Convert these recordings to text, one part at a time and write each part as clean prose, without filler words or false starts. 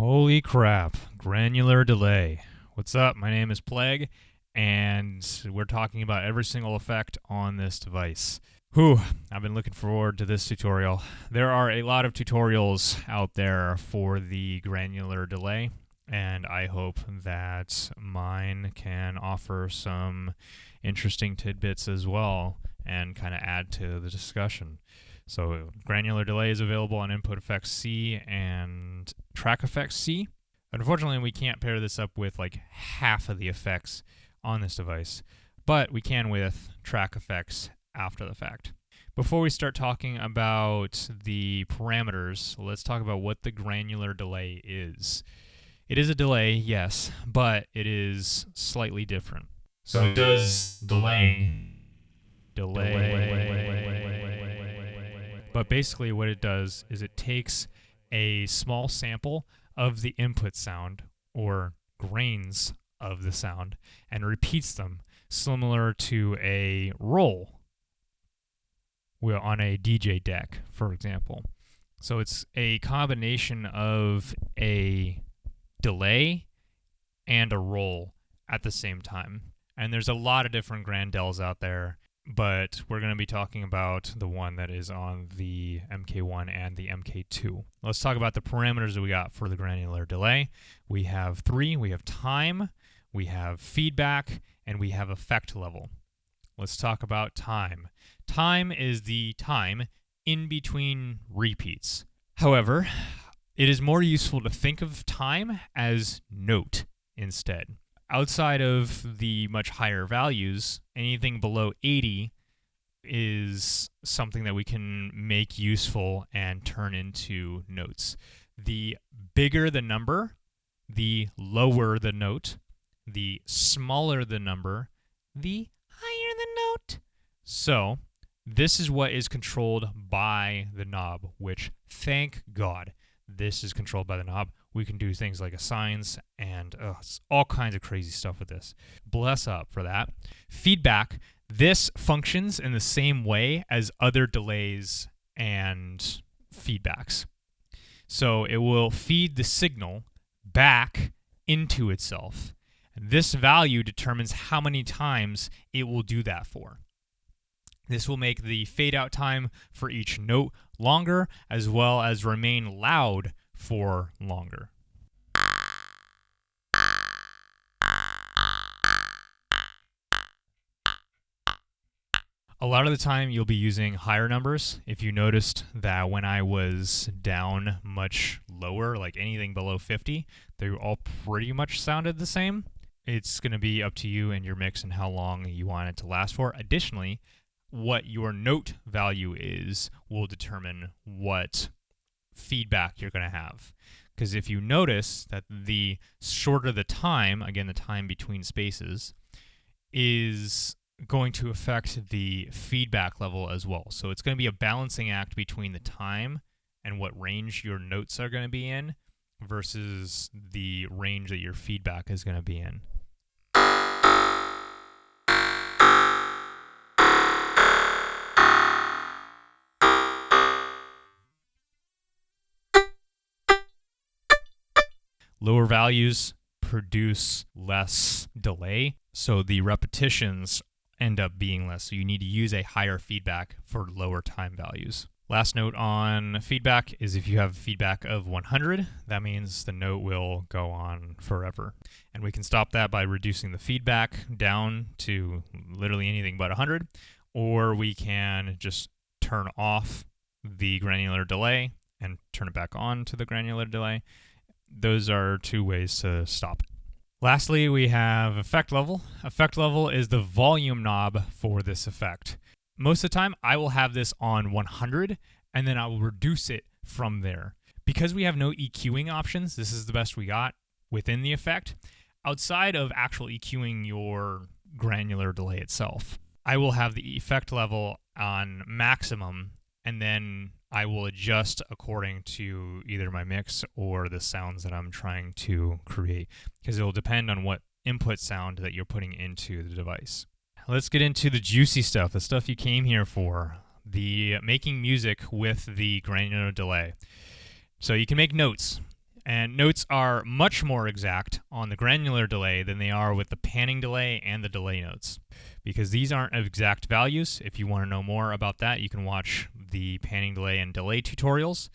Holy crap, Granular Delay. What's up? My name is Playgue, and we're talking about every single effect on this device. Whew, I've been looking forward to this tutorial. There are a lot of tutorials out there for the Granular Delay, and I hope that mine can offer some interesting tidbits as well and kind of add to the discussion. So Granular Delay is available on Input Effects C and Track Effects C. Unfortunately, we can't pair this up with like half of the effects on this device, but we can with Track Effects after the fact. Before we start talking about the parameters, let's talk about what the Granular Delay is. It is a delay, yes, but it is slightly different. So it does delay. But basically what it does is it takes a small sample of the input sound, or grains of the sound, and repeats them, similar to a roll on a DJ deck, for example. So it's a combination of a delay and a roll at the same time. And there's a lot of different GranDels out there, but we're going to be talking about the one that is on the MK1 and the MK2. Let's talk about the parameters that we got for the Granular Delay. We have three. We have time, we have feedback, and we have effect level. Let's talk about time. Time is the time in between repeats. However, it is more useful to think of time as note instead. Outside of the much higher values, anything below 80 is something that we can make useful and turn into notes. The bigger the number, the lower the note. The smaller the number, the higher the note. So this is what is controlled by the knob, which, thank God, this is controlled by the knob. We can do things like assigns and all kinds of crazy stuff with this. Bless up for that. Feedback. This functions in the same way as other delays and feedbacks. So it will feed the signal back into itself. This value determines how many times it will do that for. This will make the fade out time for each note longer, as well as remain loud for longer. A lot of the time you'll be using higher numbers. If you noticed that when I was down much lower, like anything below 50, they all pretty much sounded the same. It's going to be up to you and your mix and how long you want it to last for. Additionally, what your note value is will determine what feedback you're going to have. Because if you notice that the shorter the time, again, the time between spaces, is going to affect the feedback level as well. So it's going to be a balancing act between the time and what range your notes are going to be in versus the range that your feedback is going to be in. Lower values produce less delay, so the repetitions end up being less. So you need to use a higher feedback for lower time values. Last note on feedback is if you have feedback of 100, that means the note will go on forever. And we can stop that by reducing the feedback down to literally anything but 100, or we can just turn off the granular delay and turn it back on to the granular delay. Those are two ways to stop it. Lastly, we have effect level. Effect level is the volume knob for this effect. Most of the time, I will have this on 100, and then I will reduce it from there. Because we have no EQing options, this is the best we got within the effect. Outside of actual EQing your granular delay itself, I will have the effect level on maximum, and then I will adjust according to either my mix or the sounds that I'm trying to create, because it will depend on what input sound that you're putting into the device. Let's get into the juicy stuff, the stuff you came here for, the making music with the granular delay. So you can make notes. And notes are much more exact on the granular delay than they are with the panning delay and the delay notes, because these aren't exact values. If you want to know more about that, you can watch the panning delay and delay tutorials.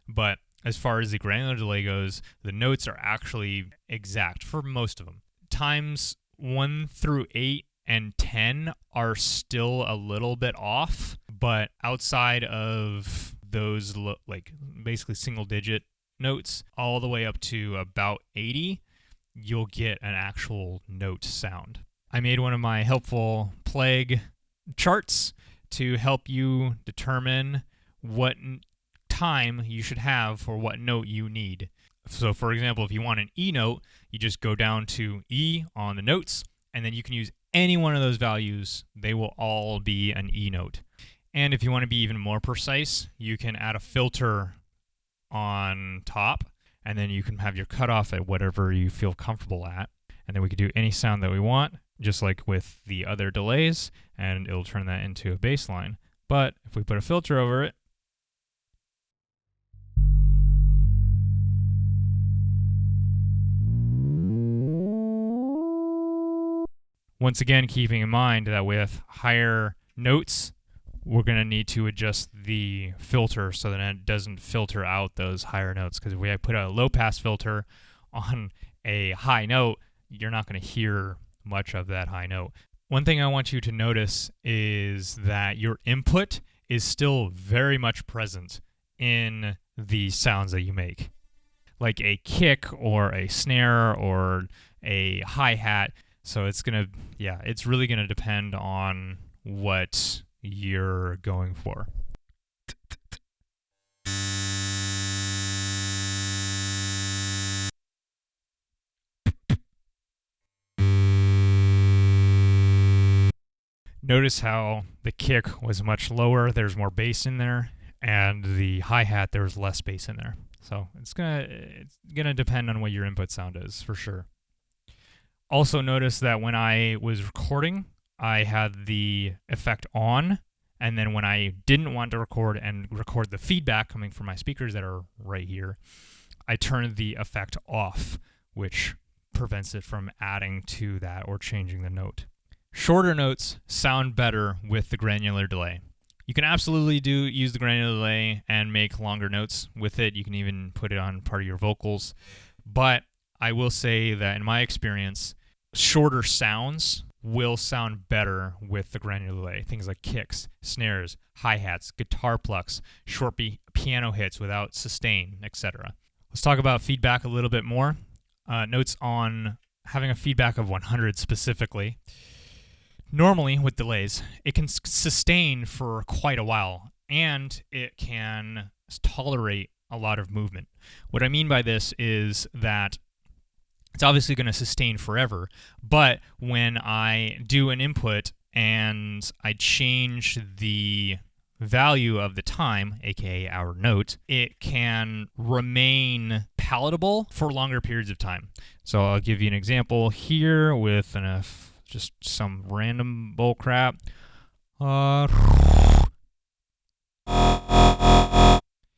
But as far as the granular delay goes, the notes are actually exact for most of them. Times 1 through 8 and 10 are still a little bit off, but outside of those like basically single digit notes all the way up to about 80, you'll get an actual note sound. I made one of my helpful Playgue charts to help you determine what time you should have for what note you need. So for example, if you want an E note, you just go down to E on the notes, and then you can use any one of those values. They will all be an E note. And if you want to be even more precise, you can add a filter on top, and then you can have your cutoff at whatever you feel comfortable at. And then we could do any sound that we want, just like with the other delays, and it'll turn that into a bass line. But if we put a filter over it, once again, keeping in mind that with higher notes, we're going to need to adjust the filter so that it doesn't filter out those higher notes. Because if we put a low-pass filter on a high note, you're not going to hear much of that high note. One thing I want you to notice is that your input is still very much present in the sounds that you make. Like a kick or a snare or a hi-hat. So it's really going to depend on what you're going for. Notice how the kick was much lower, there's more bass in there, and the hi-hat, there's less bass in there. So it's gonna depend on what your input sound is, for sure. Also notice that when I was recording, I had the effect on, and then when I didn't want to record the feedback coming from my speakers that are right here, I turned the effect off, which prevents it from adding to that or changing the note. Shorter notes sound better with the granular delay. You can absolutely use the granular delay and make longer notes with it. You can even put it on part of your vocals. But I will say that in my experience, shorter sounds will sound better with the granular delay. Things like kicks, snares, hi-hats, guitar plucks, short piano hits without sustain, etc. Let's talk about feedback a little bit more. Notes on having a feedback of 100 specifically. Normally, with delays, it can sustain for quite a while, and it can tolerate a lot of movement. What I mean by this is that it's obviously going to sustain forever, but when I do an input and I change the value of the time, aka our note, it can remain palatable for longer periods of time. So I'll give you an example here with just some random bull crap.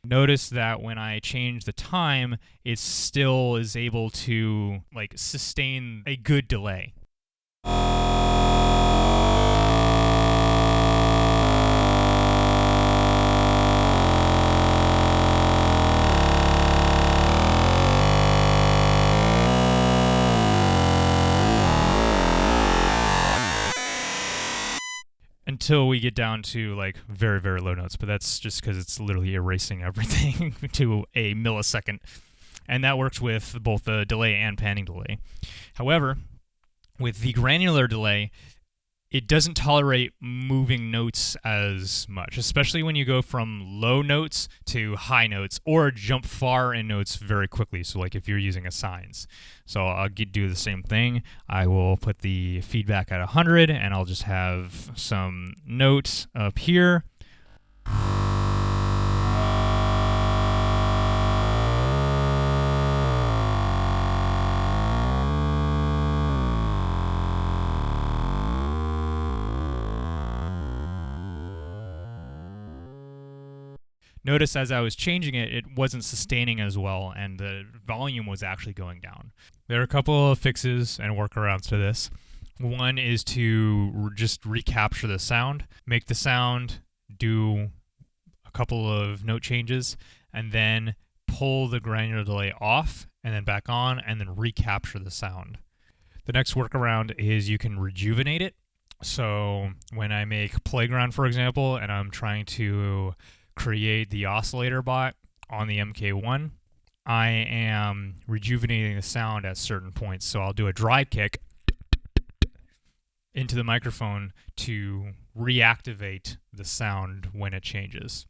Notice that when I change the time, it still is able to sustain a good delay. Until we get down to very, very low notes, but that's just because it's literally erasing everything to a millisecond. And that works with both the delay and panning delay. However, with the granular delay, it doesn't tolerate moving notes as much, especially when you go from low notes to high notes or jump far in notes very quickly. So if you're using a sines. So I'll do the same thing. I will put the feedback at 100 and I'll just have some notes up here. notice as I was changing it, it wasn't sustaining as well, and the volume was actually going down. There are a couple of fixes and workarounds to this. One is to just recapture the sound, make the sound do a couple of note changes, and then pull the granular delay off and then back on and then recapture the sound. The next workaround is you can rejuvenate it. So when I make Playground, for example, and I'm trying to create the Oscillator Bot on the MK1, I am rejuvenating the sound at certain points. So I'll do a dry kick into the microphone to reactivate the sound when it changes.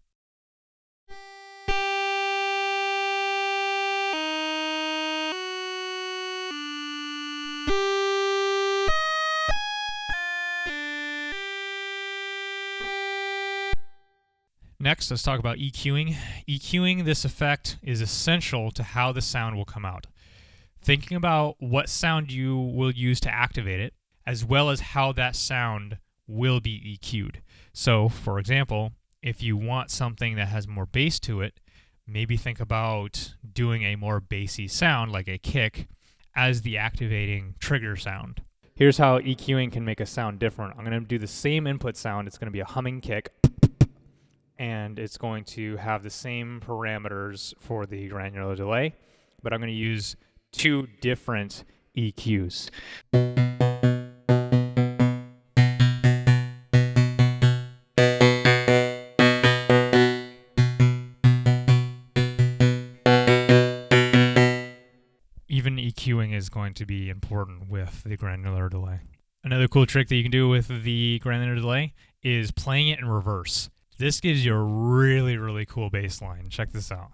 Next, let's talk about EQing. EQing this effect is essential to how the sound will come out. Thinking about what sound you will use to activate it, as well as how that sound will be EQ'd. So, for example, if you want something that has more bass to it, maybe think about doing a more bassy sound, like a kick, as the activating trigger sound. Here's how EQing can make a sound different. I'm going to do the same input sound. It's going to be a humming kick, and it's going to have the same parameters for the granular delay, but I'm going to use two different EQs. Even EQing is going to be important with the granular delay. Another cool trick that you can do with the granular delay is playing it in reverse. This gives you a really, really cool bass line. Check this out.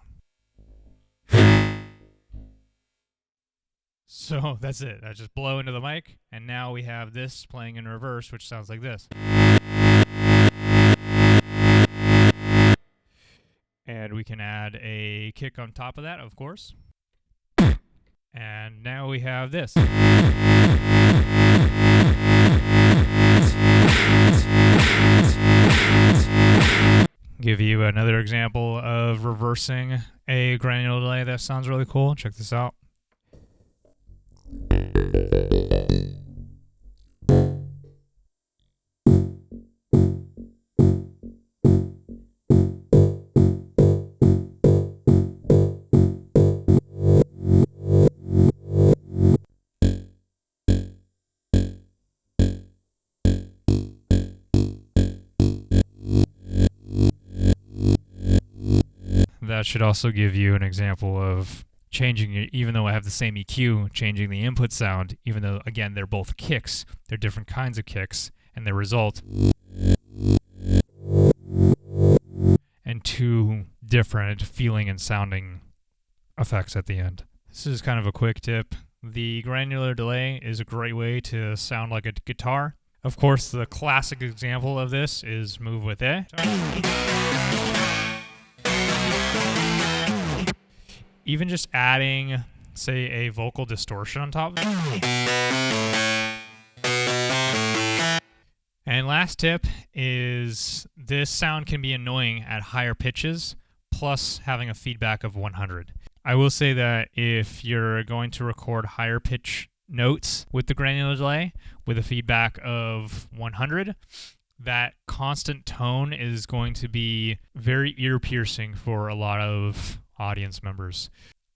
So that's it. I just blow into the mic, and now we have this playing in reverse, which sounds like this. And we can add a kick on top of that, of course. And now we have this. Give you another example of reversing a granular delay that sounds really cool. Check this out. That should also give you an example of changing it, even though I have the same EQ, changing the input sound, even though, again, they're both kicks. They're different kinds of kicks, and the result, and two different feeling and sounding effects at the end. This is kind of a quick tip. The granular delay is a great way to sound like a guitar. Of course, the classic example of this is Move With It. Even just adding, say, a vocal distortion on top of it. And last tip is this sound can be annoying at higher pitches, plus having a feedback of 100. I will say that if you're going to record higher pitch notes with the granular delay with a feedback of 100, that constant tone is going to be very ear-piercing for a lot of audience members.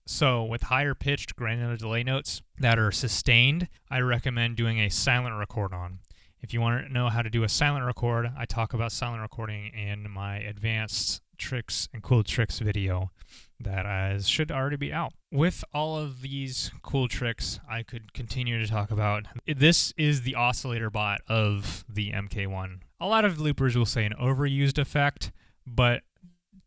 So with higher pitched granular delay notes that are sustained, I recommend doing a silent record on. If you want to know how to do a silent record, I talk about silent recording in my advanced tricks and cool tricks video that should already be out. With all of these cool tricks, I could continue to talk about. This is the Oscillator Bot of the MK1. A lot of loopers will say an overused effect, but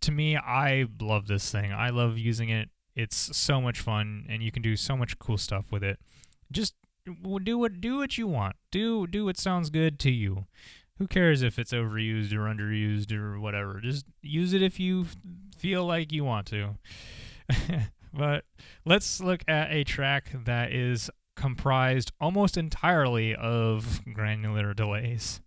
to me, I love this thing. I love using it. It's so much fun, and you can do so much cool stuff with it. Just do what you want. Do what sounds good to you. Who cares if it's overused or underused or whatever? Just use it if you feel like you want to. But let's look at a track that is comprised almost entirely of granular delays.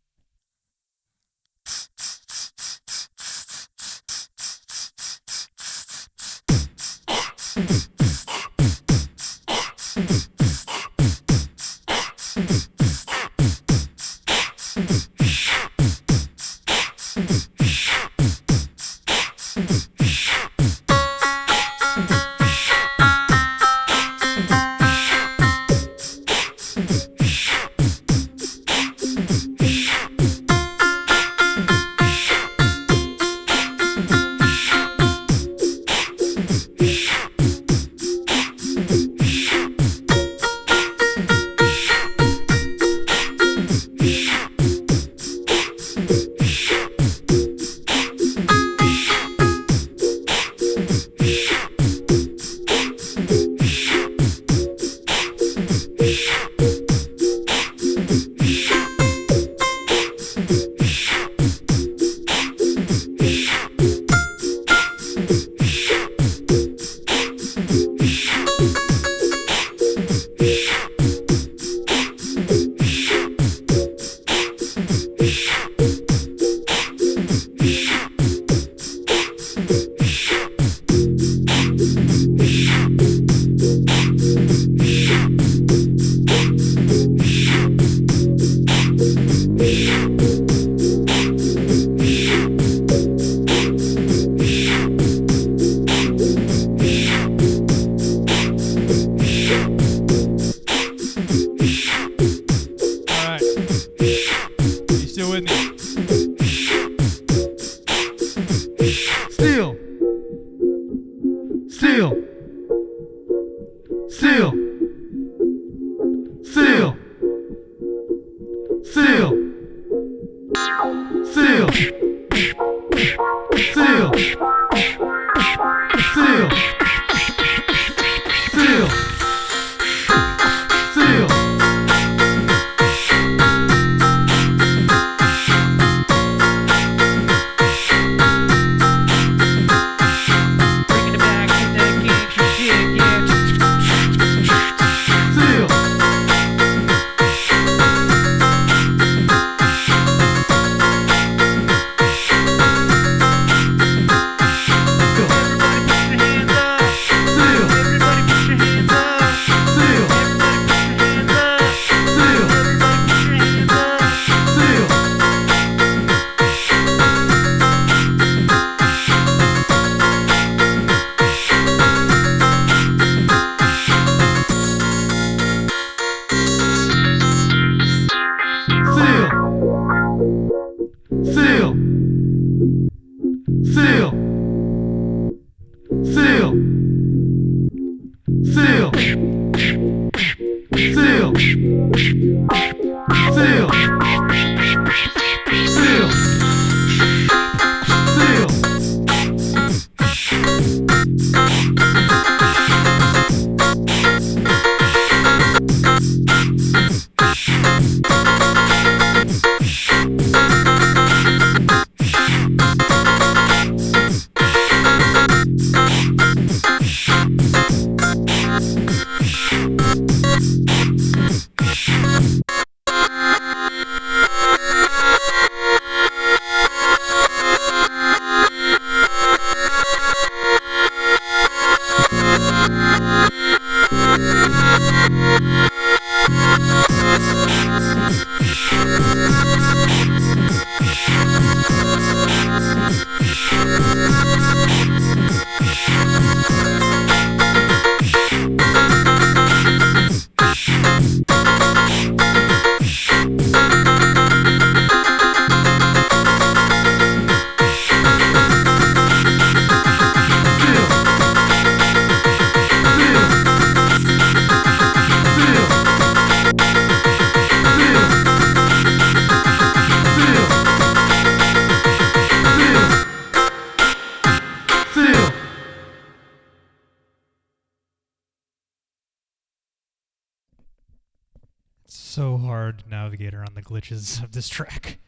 So hard to navigate around the glitches of this track.